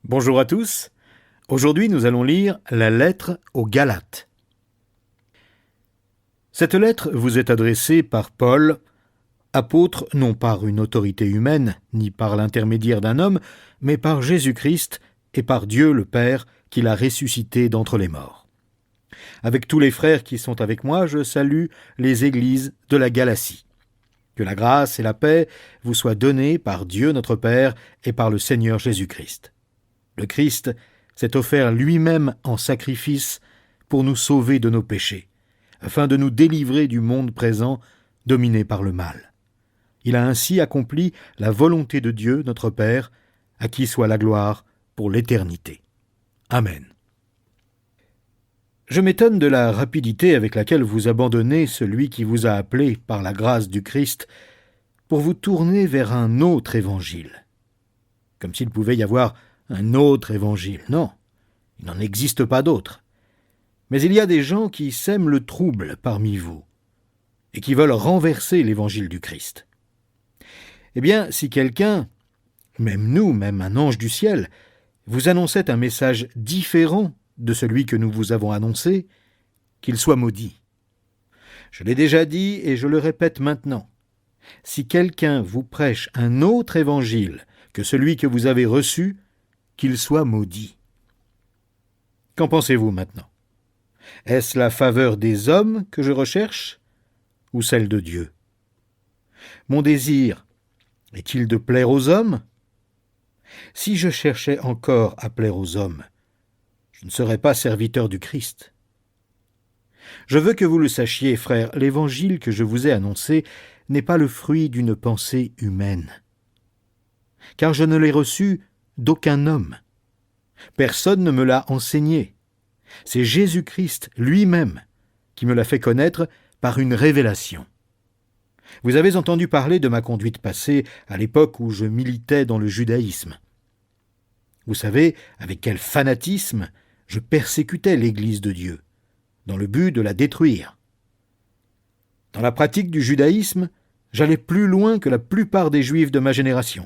Bonjour à tous. Aujourd'hui, nous allons lire la lettre aux Galates. Cette lettre vous est adressée par Paul, apôtre non par une autorité humaine, ni par l'intermédiaire d'un homme, mais par Jésus-Christ et par Dieu le Père qui l'a ressuscité d'entre les morts. Avec tous les frères qui sont avec moi, je salue les églises de la Galatie. Que la grâce et la paix vous soient données par Dieu notre Père et par le Seigneur Jésus-Christ. Le Christ s'est offert lui-même en sacrifice pour nous sauver de nos péchés, afin de nous délivrer du monde présent dominé par le mal. Il a ainsi accompli la volonté de Dieu, notre Père, à qui soit la gloire pour l'éternité. Amen. Je m'étonne de la rapidité avec laquelle vous abandonnez celui qui vous a appelé par la grâce du Christ pour vous tourner vers un autre évangile. Comme s'il pouvait y avoir un autre évangile. Non, il n'en existe pas d'autre. Mais il y a des gens qui sèment le trouble parmi vous et qui veulent renverser l'évangile du Christ. Eh bien, si quelqu'un, même nous, même un ange du ciel, vous annonçait un message différent de celui que nous vous avons annoncé, qu'il soit maudit. Je l'ai déjà dit et je le répète maintenant. Si quelqu'un vous prêche un autre évangile que celui que vous avez reçu, qu'il soit maudit. Qu'en pensez-vous maintenant? Est-ce la faveur des hommes que je recherche ou celle de Dieu? Mon désir est-il de plaire aux hommes? Si je cherchais encore à plaire aux hommes, je ne serais pas serviteur du Christ. Je veux que vous le sachiez, frères, l'évangile que je vous ai annoncé n'est pas le fruit d'une pensée humaine. Car je ne l'ai reçu d'aucun homme. Personne ne me l'a enseigné. C'est Jésus-Christ lui-même qui me l'a fait connaître par une révélation. Vous avez entendu parler de ma conduite passée à l'époque où je militais dans le judaïsme. Vous savez avec quel fanatisme je persécutais l'Église de Dieu, dans le but de la détruire. Dans la pratique du judaïsme, j'allais plus loin que la plupart des Juifs de ma génération.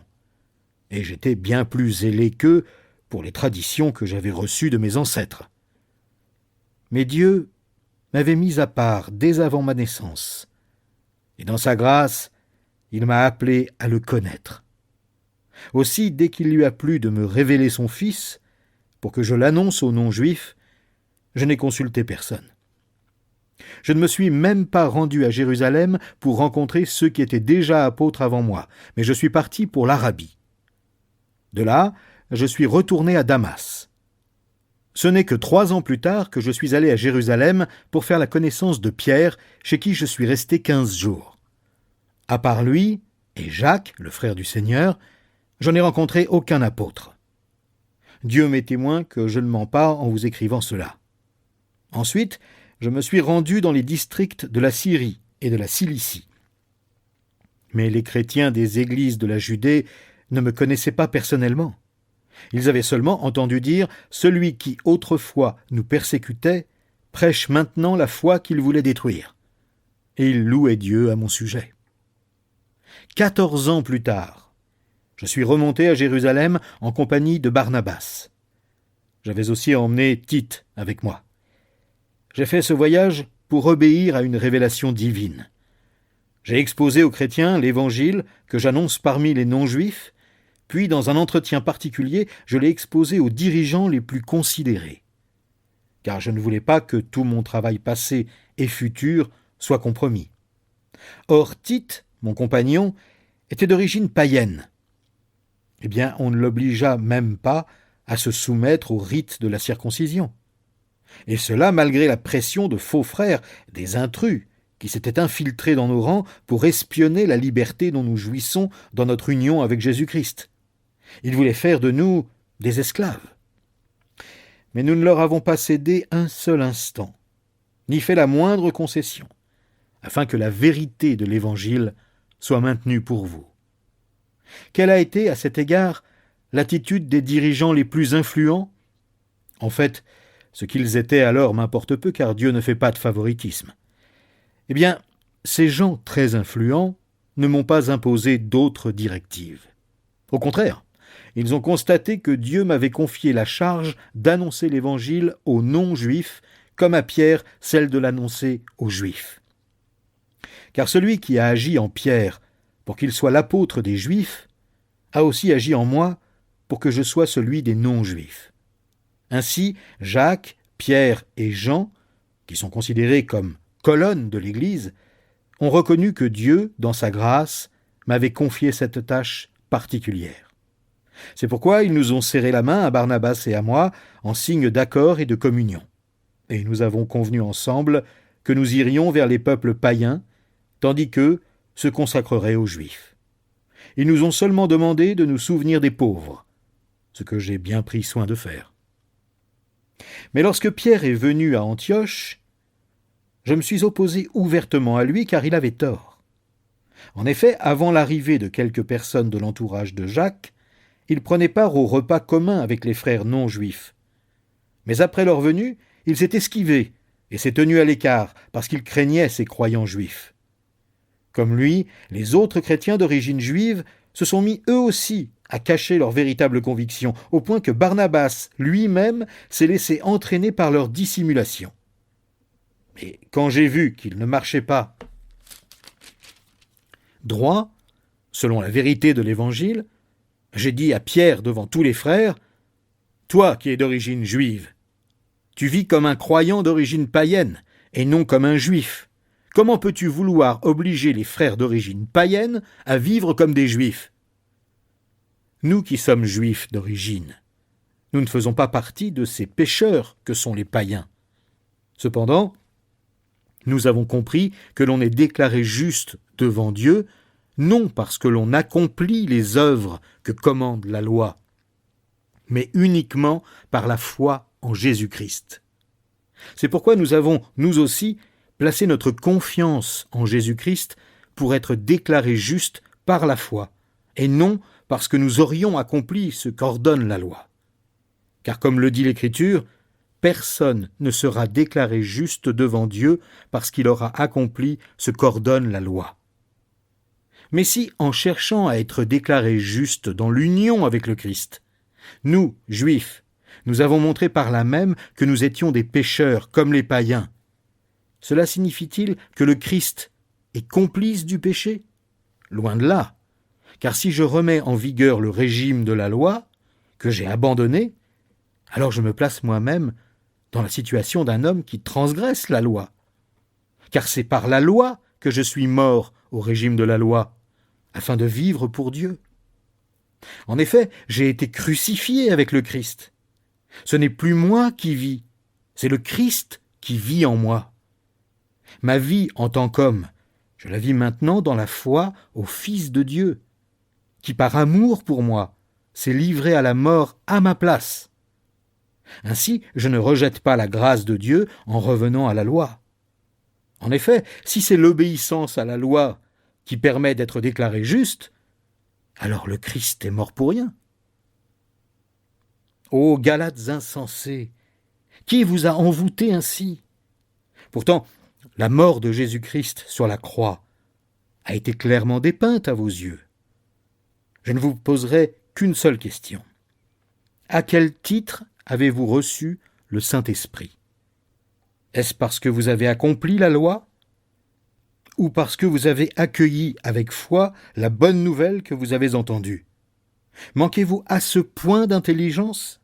Et j'étais bien plus zélé qu'eux pour les traditions que j'avais reçues de mes ancêtres. Mais Dieu m'avait mis à part dès avant ma naissance, et dans sa grâce, il m'a appelé à le connaître. Aussi, dès qu'il lui a plu de me révéler son Fils, pour que je l'annonce aux non-juifs, je n'ai consulté personne. Je ne me suis même pas rendu à Jérusalem pour rencontrer ceux qui étaient déjà apôtres avant moi, mais je suis parti pour l'Arabie. De là, je suis retourné à Damas. Ce n'est que 3 ans plus tard que je suis allé à Jérusalem pour faire la connaissance de Pierre, chez qui je suis resté 15 jours. À part lui et Jacques, le frère du Seigneur, je n'ai rencontré aucun apôtre. Dieu m'est témoin que je ne mens pas en vous écrivant cela. Ensuite, je me suis rendu dans les districts de la Syrie et de la Cilicie. Mais les chrétiens des églises de la Judée ne me connaissaient pas personnellement. Ils avaient seulement entendu dire « Celui qui autrefois nous persécutait prêche maintenant la foi qu'il voulait détruire. » Et ils louaient Dieu à mon sujet. 14 ans plus tard, je suis remonté à Jérusalem en compagnie de Barnabas. J'avais aussi emmené Tite avec moi. J'ai fait ce voyage pour obéir à une révélation divine. J'ai exposé aux chrétiens l'évangile que j'annonce parmi les non-juifs, puis dans un entretien particulier, je l'ai exposé aux dirigeants les plus considérés. Car je ne voulais pas que tout mon travail passé et futur soit compromis. Or Tite, mon compagnon, était d'origine païenne. Eh bien, on ne l'obligea même pas à se soumettre au rite de la circoncision. Et cela malgré la pression de faux frères, des intrus, qui s'étaient infiltrés dans nos rangs pour espionner la liberté dont nous jouissons dans notre union avec Jésus-Christ. Ils voulaient faire de nous des esclaves. Mais nous ne leur avons pas cédé un seul instant, ni fait la moindre concession, afin que la vérité de l'Évangile soit maintenue pour vous. Quelle a été, à cet égard, l'attitude des dirigeants les plus influents? En fait, ce qu'ils étaient alors m'importe peu, car Dieu ne fait pas de favoritisme. Eh bien, ces gens très influents ne m'ont pas imposé d'autres directives. Au contraire, ils ont constaté que Dieu m'avait confié la charge d'annoncer l'Évangile aux non-juifs, comme à Pierre celle de l'annoncer aux Juifs. Car celui qui a agi en Pierre pour qu'il soit l'apôtre des Juifs, a aussi agi en moi pour que je sois celui des non-Juifs. Ainsi, Jacques, Pierre et Jean, qui sont considérés comme colonnes de l'Église, ont reconnu que Dieu, dans sa grâce, m'avait confié cette tâche particulière. C'est pourquoi ils nous ont serré la main à Barnabas et à moi en signe d'accord et de communion. Et nous avons convenu ensemble que nous irions vers les peuples païens, tandis qu'eux se consacreraient aux Juifs. Ils nous ont seulement demandé de nous souvenir des pauvres, ce que j'ai bien pris soin de faire. Mais lorsque Pierre est venu à Antioche, je me suis opposé ouvertement à lui car il avait tort. En effet, avant l'arrivée de quelques personnes de l'entourage de Jacques, il prenait part au repas commun avec les frères non-juifs. Mais après leur venue, il s'est esquivé et s'est tenu à l'écart parce qu'il craignait ces croyants juifs. Comme lui, les autres chrétiens d'origine juive se sont mis eux aussi à cacher leurs véritables convictions, au point que Barnabas lui-même s'est laissé entraîner par leur dissimulation. Mais quand j'ai vu qu'ils ne marchaient pas droit, selon la vérité de l'Évangile, j'ai dit à Pierre devant tous les frères, « Toi qui es d'origine juive, tu vis comme un croyant d'origine païenne et non comme un juif. Comment peux-tu vouloir obliger les frères d'origine païenne à vivre comme des juifs ? Nous qui sommes juifs d'origine, nous ne faisons pas partie de ces pécheurs que sont les païens. Cependant, nous avons compris que l'on est déclaré juste devant Dieu, non parce que l'on accomplit les œuvres que commande la loi, mais uniquement par la foi en Jésus-Christ. C'est pourquoi nous avons, nous aussi, placé notre confiance en Jésus-Christ pour être déclarés justes par la foi, et non parce que nous aurions accompli ce qu'ordonne la loi. Car comme le dit l'Écriture, personne ne sera déclaré juste devant Dieu parce qu'il aura accompli ce qu'ordonne la loi. Mais si, en cherchant à être déclarés justes dans l'union avec le Christ, nous, Juifs, nous avons montré par là même que nous étions des pécheurs comme les païens, cela signifie-t-il que le Christ est complice du péché ? Loin de là, car si je remets en vigueur le régime de la loi, que j'ai abandonné, alors je me place moi-même dans la situation d'un homme qui transgresse la loi. Car c'est par la loi que je suis mort au régime de la loi, afin de vivre pour Dieu. En effet, j'ai été crucifié avec le Christ. Ce n'est plus moi qui vis, c'est le Christ qui vit en moi. Ma vie en tant qu'homme, je la vis maintenant dans la foi au Fils de Dieu, qui par amour pour moi s'est livré à la mort à ma place. Ainsi, je ne rejette pas la grâce de Dieu en revenant à la loi. En effet, si c'est l'obéissance à la loi qui permet d'être déclaré juste, alors le Christ est mort pour rien. Ô Galates insensés, qui vous a envoûté ainsi ? Pourtant, la mort de Jésus-Christ sur la croix a été clairement dépeinte à vos yeux. Je ne vous poserai qu'une seule question. À quel titre avez-vous reçu le Saint-Esprit ? Est-ce parce que vous avez accompli la loi ? Ou parce que vous avez accueilli avec foi la bonne nouvelle que vous avez entendue ? Manquez-vous à ce point d'intelligence ?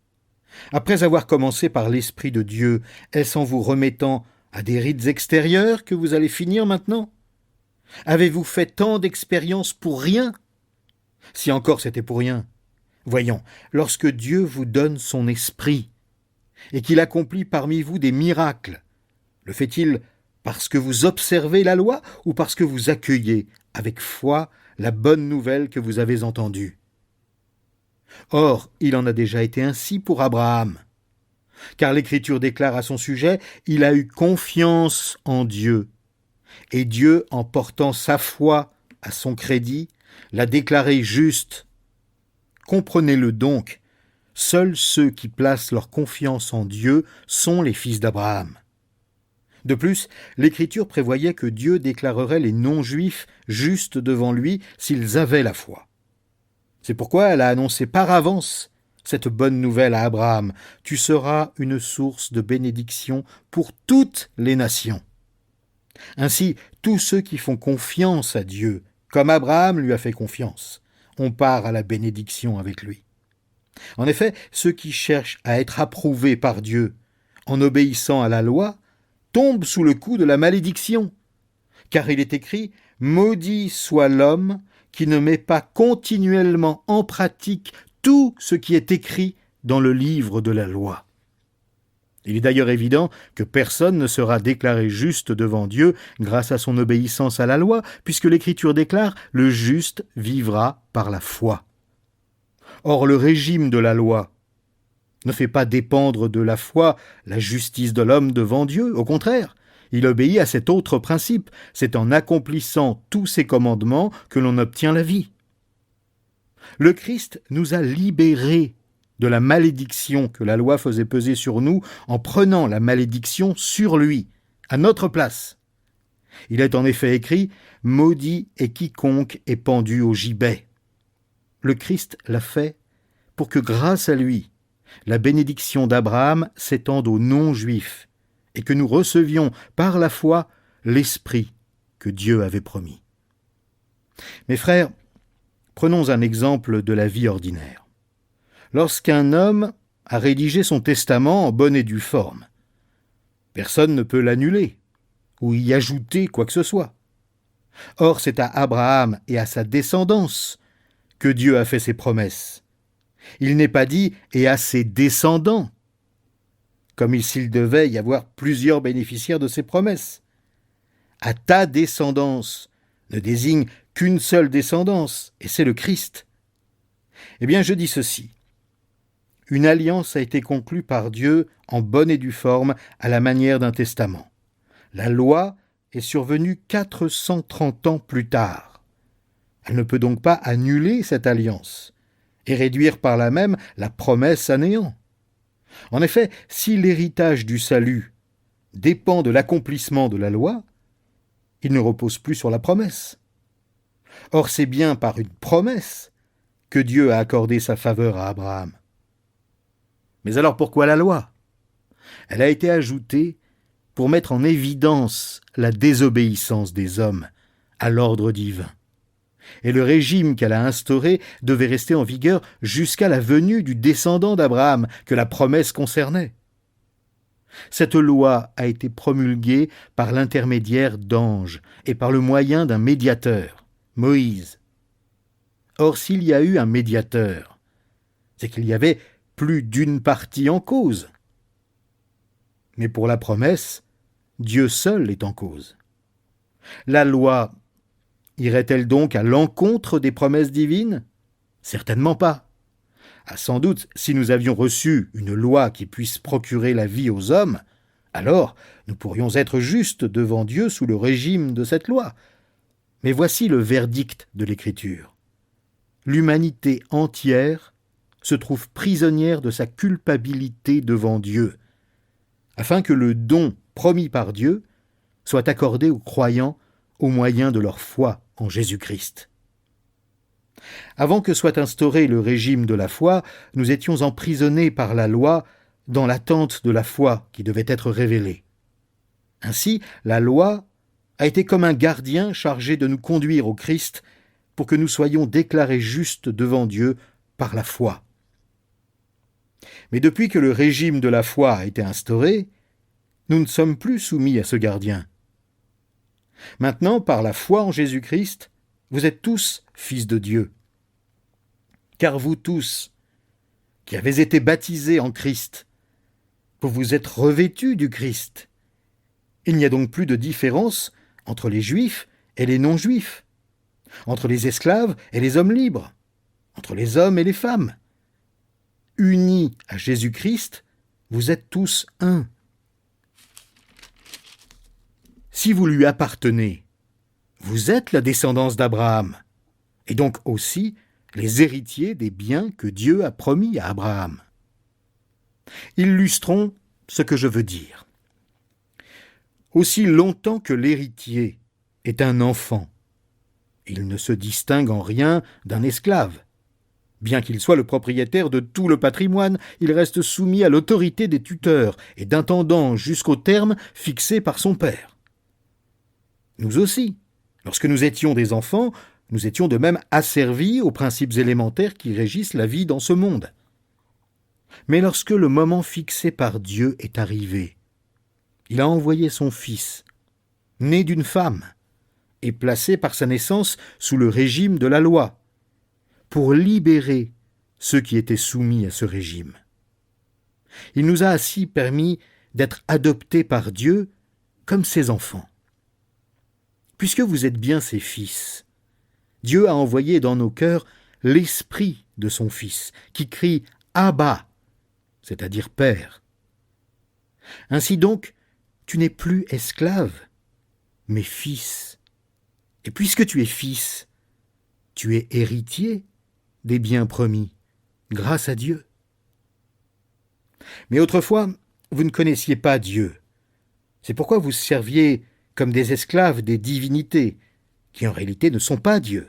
Après avoir commencé par l'Esprit de Dieu, est-ce en vous remettant à des rites extérieurs que vous allez finir maintenant ? Avez-vous fait tant d'expériences pour rien ? Si encore c'était pour rien. Voyons, lorsque Dieu vous donne son esprit et qu'il accomplit parmi vous des miracles, le fait-il parce que vous observez la loi ou parce que vous accueillez avec foi la bonne nouvelle que vous avez entendue ? Or, il en a déjà été ainsi pour Abraham. Car l'Écriture déclare à son sujet, il a eu confiance en Dieu. Et Dieu, en portant sa foi à son crédit, l'a déclaré juste. Comprenez-le donc, seuls ceux qui placent leur confiance en Dieu sont les fils d'Abraham. De plus, l'Écriture prévoyait que Dieu déclarerait les non-juifs justes devant lui s'ils avaient la foi. C'est pourquoi elle a annoncé par avance cette bonne nouvelle à Abraham. Tu seras une source de bénédiction pour toutes les nations. Ainsi, tous ceux qui font confiance à Dieu, comme Abraham lui a fait confiance, on part à la bénédiction avec lui. En effet, ceux qui cherchent à être approuvés par Dieu en obéissant à la loi tombent sous le coup de la malédiction. Car il est écrit « Maudit soit l'homme qui ne met pas continuellement en pratique tout ce qui est écrit dans le livre de la loi. » Il est d'ailleurs évident que personne ne sera déclaré juste devant Dieu grâce à son obéissance à la loi, puisque l'Écriture déclare « Le juste vivra par la foi ». Or, le régime de la loi ne fait pas dépendre de la foi la justice de l'homme devant Dieu. Au contraire, il obéit à cet autre principe. C'est en accomplissant tous ces commandements que l'on obtient la vie. Le Christ nous a libérés de la malédiction que la loi faisait peser sur nous en prenant la malédiction sur lui, à notre place. Il est en effet écrit « Maudit est quiconque est pendu au gibet ». Le Christ l'a fait pour que grâce à lui, la bénédiction d'Abraham s'étende aux non-juifs et que nous recevions par la foi l'Esprit que Dieu avait promis. Mes frères, prenons un exemple de la vie ordinaire. Lorsqu'un homme a rédigé son testament en bonne et due forme, personne ne peut l'annuler ou y ajouter quoi que ce soit. Or, c'est à Abraham et à sa descendance que Dieu a fait ses promesses. Il n'est pas dit « et à ses descendants », comme s'il devait y avoir plusieurs bénéficiaires de ses promesses. À ta descendance ne désigne qu'une seule descendance, et c'est le Christ. Eh bien, je dis ceci. Une alliance a été conclue par Dieu en bonne et due forme à la manière d'un testament. La loi est survenue 430 ans plus tard. Elle ne peut donc pas annuler cette alliance et réduire par là même la promesse à néant. En effet, si l'héritage du salut dépend de l'accomplissement de la loi, il ne repose plus sur la promesse. Or, c'est bien par une promesse que Dieu a accordé sa faveur à Abraham. Mais alors pourquoi la loi ? Elle a été ajoutée pour mettre en évidence la désobéissance des hommes à l'ordre divin. Et le régime qu'elle a instauré devait rester en vigueur jusqu'à la venue du descendant d'Abraham que la promesse concernait. Cette loi a été promulguée par l'intermédiaire d'anges et par le moyen d'un médiateur, Moïse. Or, s'il y a eu un médiateur, c'est qu'il y avait plus d'une partie en cause. Mais pour la promesse, Dieu seul est en cause. La loi irait-elle donc à l'encontre des promesses divines ? Certainement pas. Sans doute, si nous avions reçu une loi qui puisse procurer la vie aux hommes, alors nous pourrions être justes devant Dieu sous le régime de cette loi. Mais voici le verdict de l'Écriture. L'humanité entière se trouve prisonnière de sa culpabilité devant Dieu, afin que le don promis par Dieu soit accordé aux croyants au moyen de leur foi en Jésus-Christ. Avant que soit instauré le régime de la foi, nous étions emprisonnés par la loi dans l'attente de la foi qui devait être révélée. Ainsi, la loi a été comme un gardien chargé de nous conduire au Christ pour que nous soyons déclarés justes devant Dieu par la foi. Mais depuis que le régime de la foi a été instauré, nous ne sommes plus soumis à ce gardien. Maintenant, par la foi en Jésus-Christ, vous êtes tous fils de Dieu. Car vous tous, qui avez été baptisés en Christ, vous vous êtes revêtus du Christ. Il n'y a donc plus de différence entre les Juifs et les non-Juifs, entre les esclaves et les hommes libres, entre les hommes et les femmes. Unis à Jésus-Christ, vous êtes tous un. Si vous lui appartenez, vous êtes la descendance d'Abraham, et donc aussi les héritiers des biens que Dieu a promis à Abraham. Illustrons ce que je veux dire. Aussi longtemps que l'héritier est un enfant, il ne se distingue en rien d'un esclave. Bien qu'il soit le propriétaire de tout le patrimoine, il reste soumis à l'autorité des tuteurs et d'intendants jusqu'au terme fixé par son père. Nous aussi, lorsque nous étions des enfants, nous étions de même asservis aux principes élémentaires qui régissent la vie dans ce monde. Mais lorsque le moment fixé par Dieu est arrivé, il a envoyé son Fils, né d'une femme, et placé par sa naissance sous le régime de la loi, pour libérer ceux qui étaient soumis à ce régime. Il nous a ainsi permis d'être adoptés par Dieu comme ses enfants. Puisque vous êtes bien ses fils, Dieu a envoyé dans nos cœurs l'esprit de son Fils, qui crie « Abba », c'est-à-dire « Père ». Ainsi donc, tu n'es plus esclave, mais fils. Et puisque tu es fils, tu es héritier des biens promis, grâce à Dieu. Mais autrefois, vous ne connaissiez pas Dieu. C'est pourquoi vous serviez comme des esclaves des divinités, qui en réalité ne sont pas Dieu.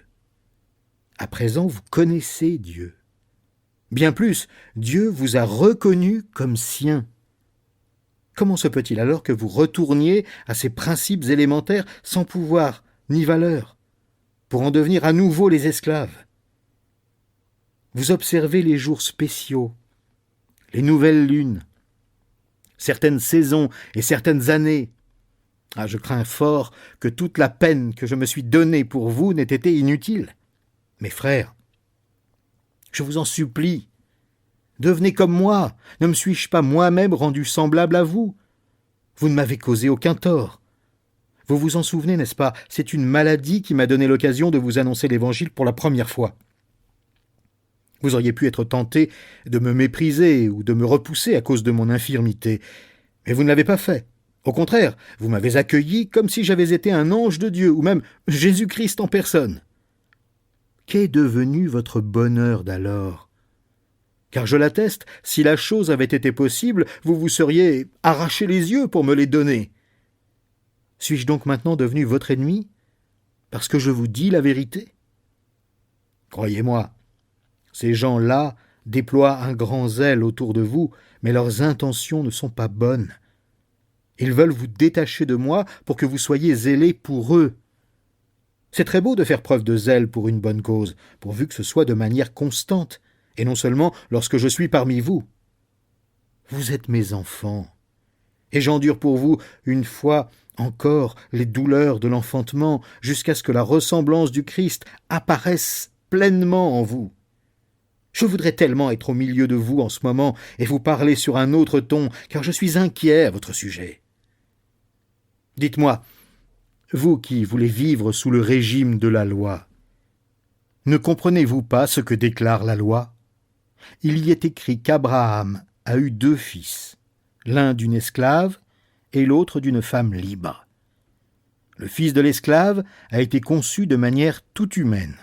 À présent, vous connaissez Dieu. Bien plus, Dieu vous a reconnu comme sien. Comment se peut-il alors que vous retourniez à ces principes élémentaires sans pouvoir ni valeur, pour en devenir à nouveau les esclaves? Vous observez les jours spéciaux, les nouvelles lunes, certaines saisons et certaines années. Je crains fort que toute la peine que je me suis donnée pour vous n'ait été inutile. Mes frères, je vous en supplie, devenez comme moi. Ne me suis-je pas moi-même rendu semblable à vous? Vous ne m'avez causé aucun tort. Vous vous en souvenez, n'est-ce pas? C'est une maladie qui m'a donné l'occasion de vous annoncer l'Évangile pour la première fois. Vous auriez pu être tenté de me mépriser ou de me repousser à cause de mon infirmité, mais vous ne l'avez pas fait. Au contraire, vous m'avez accueilli comme si j'avais été un ange de Dieu, ou même Jésus-Christ en personne. Qu'est devenu votre bonheur d'alors? Car je l'atteste, si la chose avait été possible, vous vous seriez arraché les yeux pour me les donner. Suis-je donc maintenant devenu votre ennemi, parce que je vous dis la vérité? Croyez-moi, ces gens-là déploient un grand zèle autour de vous, mais leurs intentions ne sont pas bonnes. Ils veulent vous détacher de moi pour que vous soyez zélés pour eux. C'est très beau de faire preuve de zèle pour une bonne cause, pourvu que ce soit de manière constante, et non seulement lorsque je suis parmi vous. Vous êtes mes enfants, et j'endure pour vous une fois encore les douleurs de l'enfantement, jusqu'à ce que la ressemblance du Christ apparaisse pleinement en vous. Je voudrais tellement être au milieu de vous en ce moment et vous parler sur un autre ton, car je suis inquiet à votre sujet. Dites-moi, vous qui voulez vivre sous le régime de la loi, ne comprenez-vous pas ce que déclare la loi? Il y est écrit qu'Abraham a eu 2 fils, l'un d'une esclave et l'autre d'une femme libre. Le fils de l'esclave a été conçu de manière toute humaine.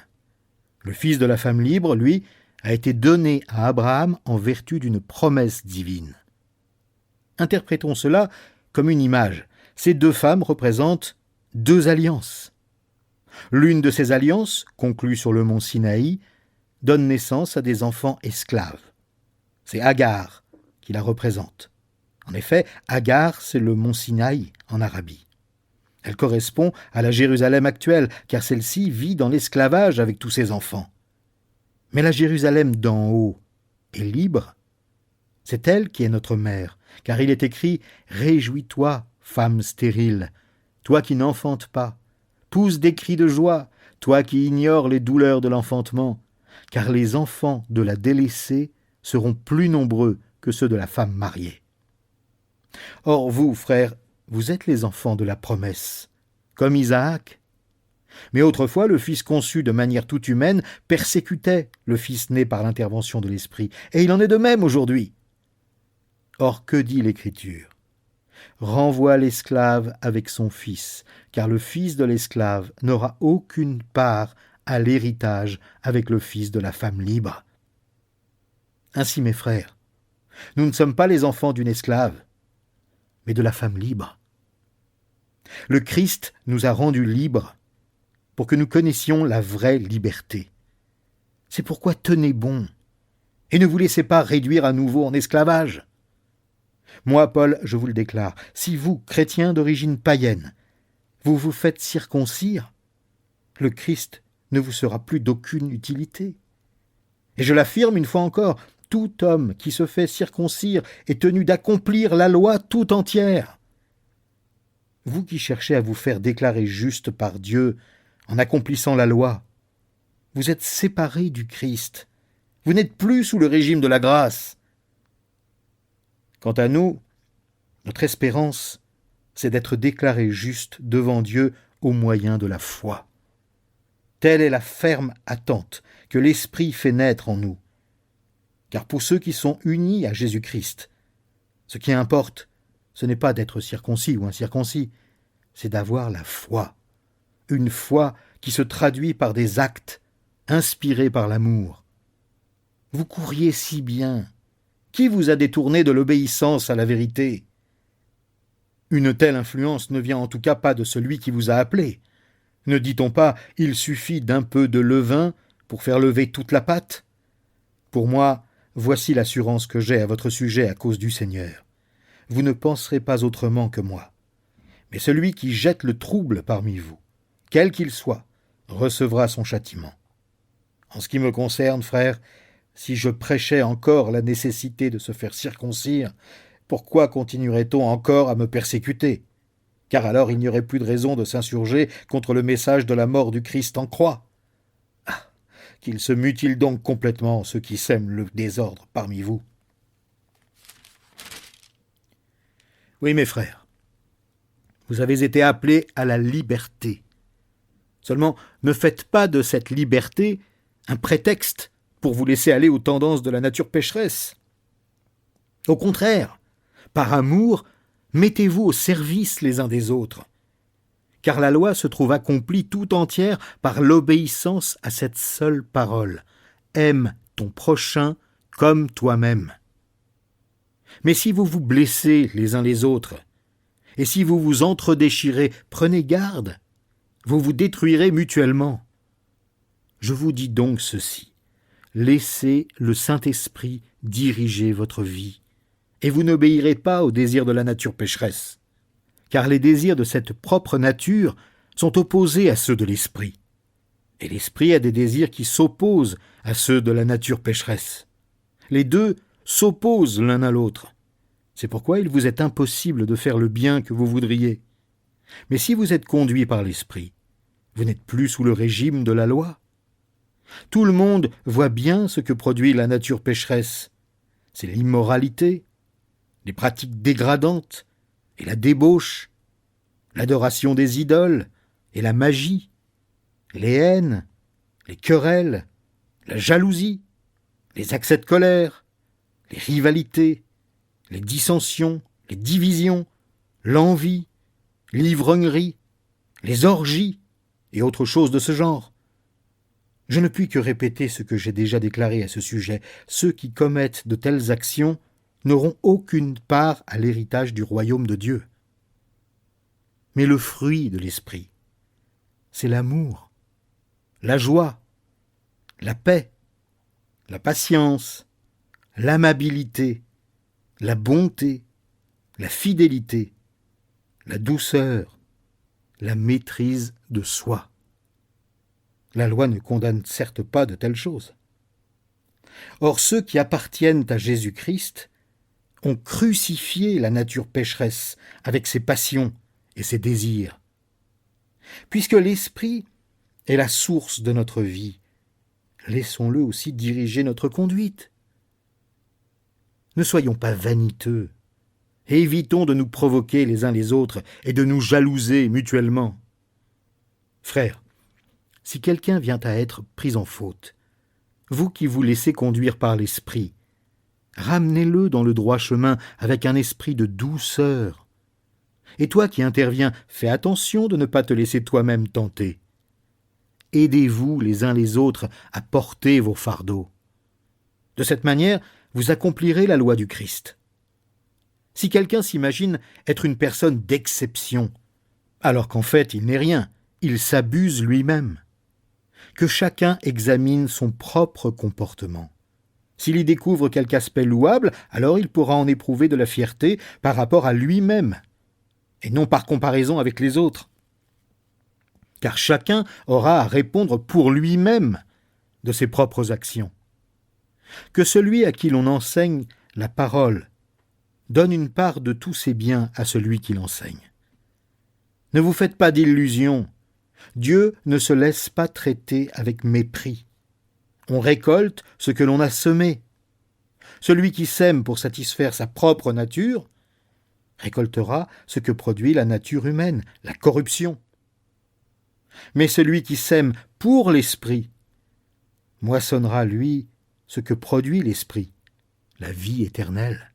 Le fils de la femme libre, lui, a été donné à Abraham en vertu d'une promesse divine. Interprétons cela comme une image. Ces 2 femmes représentent 2 alliances. L'une de ces alliances, conclue sur le mont Sinaï, donne naissance à des enfants esclaves. C'est Agar qui la représente. En effet, Agar, c'est le mont Sinaï en Arabie. Elle correspond à la Jérusalem actuelle, car celle-ci vit dans l'esclavage avec tous ses enfants. Mais la Jérusalem d'en haut est libre. C'est elle qui est notre mère, car il est écrit « Réjouis-toi, femme stérile, toi qui n'enfantes pas, pousse des cris de joie, toi qui ignores les douleurs de l'enfantement, car les enfants de la délaissée seront plus nombreux que ceux de la femme mariée. » Or vous, frères, vous êtes les enfants de la promesse, comme Isaac. Mais autrefois, le fils conçu de manière toute humaine persécutait le fils né par l'intervention de l'Esprit, et il en est de même aujourd'hui. Or, que dit l'Écriture? Renvoie l'esclave avec son fils, car le fils de l'esclave n'aura aucune part à l'héritage avec le fils de la femme libre. Ainsi, mes frères, nous ne sommes pas les enfants d'une esclave, mais de la femme libre. Le Christ nous a rendus libres pour que nous connaissions la vraie liberté. C'est pourquoi tenez bon, et ne vous laissez pas réduire à nouveau en esclavage. Moi, Paul, je vous le déclare, si vous, chrétiens d'origine païenne, vous vous faites circoncire, le Christ ne vous sera plus d'aucune utilité. Et je l'affirme une fois encore, tout homme qui se fait circoncire est tenu d'accomplir la loi tout entière. Vous qui cherchez à vous faire déclarer juste par Dieu en accomplissant la loi, vous êtes séparés du Christ. Vous n'êtes plus sous le régime de la grâce. Quant à nous, notre espérance, c'est d'être déclarés justes devant Dieu au moyen de la foi. Telle est la ferme attente que l'Esprit fait naître en nous. Car pour ceux qui sont unis à Jésus-Christ, ce qui importe, ce n'est pas d'être circoncis ou incirconcis, c'est d'avoir la foi. Une foi qui se traduit par des actes inspirés par l'amour. Vous couriez si bien. Qui vous a détourné de l'obéissance à la vérité ? Une telle influence ne vient en tout cas pas de celui qui vous a appelé. Ne dit-on pas « il suffit d'un peu de levain pour faire lever toute la pâte » ? Pour moi, voici l'assurance que j'ai à votre sujet à cause du Seigneur. Vous ne penserez pas autrement que moi. Mais celui qui jette le trouble parmi vous, quel qu'il soit, recevra son châtiment. En ce qui me concerne, frères, si je prêchais encore la nécessité de se faire circoncire, pourquoi continuerait-on encore à me persécuter ? Car alors il n'y aurait plus de raison de s'insurger contre le message de la mort du Christ en croix. Ah, qu'ils se mutilent donc complètement ceux qui sèment le désordre parmi vous. Oui, mes frères, vous avez été appelés à la liberté. Seulement, ne faites pas de cette liberté un prétexte pour vous laisser aller aux tendances de la nature pécheresse. Au contraire, par amour, mettez-vous au service les uns des autres, car la loi se trouve accomplie tout entière par l'obéissance à cette seule parole. Aime ton prochain comme toi-même. Mais si vous vous blessez les uns les autres, et si vous vous entredéchirez, prenez garde, vous vous détruirez mutuellement. Je vous dis donc ceci, laissez le Saint-Esprit diriger votre vie, et vous n'obéirez pas aux désirs de la nature pécheresse, car les désirs de cette propre nature sont opposés à ceux de l'Esprit, et l'Esprit a des désirs qui s'opposent à ceux de la nature pécheresse. Les deux s'opposent l'un à l'autre. C'est pourquoi il vous est impossible de faire le bien que vous voudriez. Mais si vous êtes conduit par l'Esprit, vous n'êtes plus sous le régime de la loi. Tout le monde voit bien ce que produit la nature pécheresse. C'est l'immoralité, les pratiques dégradantes et la débauche, l'adoration des idoles et la magie, les haines, les querelles, la jalousie, les accès de colère, les rivalités, les dissensions, les divisions, l'envie, l'ivrognerie, les orgies et autres choses de ce genre. Je ne puis que répéter ce que j'ai déjà déclaré à ce sujet. Ceux qui commettent de telles actions n'auront aucune part à l'héritage du royaume de Dieu. Mais le fruit de l'esprit, c'est l'amour, la joie, la paix, la patience, l'amabilité, la bonté, la fidélité, la douceur, la maîtrise de soi. La loi ne condamne certes pas de telles choses. Or, ceux qui appartiennent à Jésus-Christ ont crucifié la nature pécheresse avec ses passions et ses désirs. Puisque l'Esprit est la source de notre vie, laissons-le aussi diriger notre conduite. Ne soyons pas vaniteux, et évitons de nous provoquer les uns les autres et de nous jalouser mutuellement. Frères, si quelqu'un vient à être pris en faute, vous qui vous laissez conduire par l'Esprit, ramenez-le dans le droit chemin avec un esprit de douceur. Et toi qui interviens, fais attention de ne pas te laisser toi-même tenter. Aidez-vous les uns les autres à porter vos fardeaux. De cette manière, vous accomplirez la loi du Christ. Si quelqu'un s'imagine être une personne d'exception, alors qu'en fait il n'est rien, il s'abuse lui-même. que chacun examine son propre comportement. S'il y découvre quelque aspect louable, alors il pourra en éprouver de la fierté par rapport à lui-même, et non par comparaison avec les autres. Car chacun aura à répondre pour lui-même de ses propres actions. Que celui à qui l'on enseigne la parole donne une part de tous ses biens à celui qui l'enseigne. Ne vous faites pas d'illusions. Dieu ne se laisse pas traiter avec mépris. On récolte ce que l'on a semé. Celui qui sème pour satisfaire sa propre nature récoltera ce que produit la nature humaine, la corruption. Mais celui qui sème pour l'esprit moissonnera, lui, ce que produit l'esprit, la vie éternelle.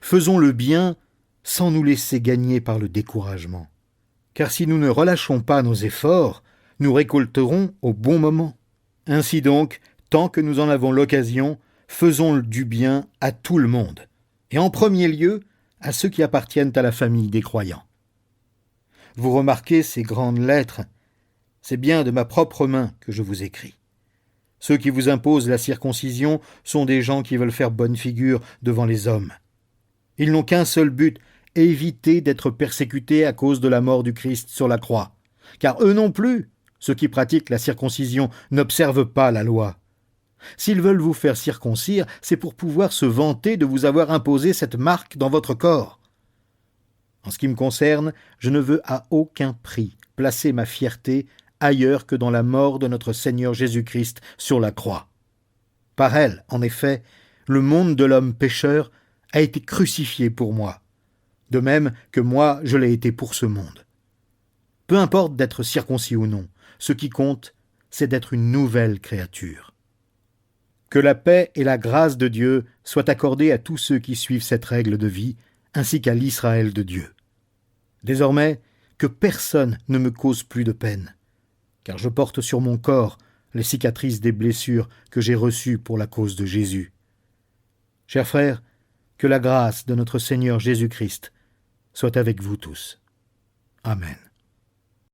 Faisons le bien sans nous laisser gagner par le découragement. Car si nous ne relâchons pas nos efforts, nous récolterons au bon moment. Ainsi donc, tant que nous en avons l'occasion, faisons du bien à tout le monde, et en premier lieu à ceux qui appartiennent à la famille des croyants. Vous remarquez ces grandes lettres, c'est bien de ma propre main que je vous écris. Ceux qui vous imposent la circoncision sont des gens qui veulent faire bonne figure devant les hommes. Ils n'ont qu'un seul but, éviter d'être persécutés à cause de la mort du Christ sur la croix. Car eux non plus, ceux qui pratiquent la circoncision, n'observent pas la loi. S'ils veulent vous faire circoncire, c'est pour pouvoir se vanter de vous avoir imposé cette marque dans votre corps. En ce qui me concerne, je ne veux à aucun prix placer ma fierté ailleurs que dans la mort de notre Seigneur Jésus-Christ sur la croix. Par elle, en effet, le monde de l'homme pécheur a été crucifié pour moi, de même que moi je l'ai été pour ce monde. Peu importe d'être circoncis ou non, ce qui compte, c'est d'être une nouvelle créature. Que la paix et la grâce de Dieu soient accordées à tous ceux qui suivent cette règle de vie, ainsi qu'à l'Israël de Dieu. Désormais, que personne ne me cause plus de peine, car je porte sur mon corps les cicatrices des blessures que j'ai reçues pour la cause de Jésus. Chers frères, que la grâce de notre Seigneur Jésus-Christ soit avec vous tous. Amen.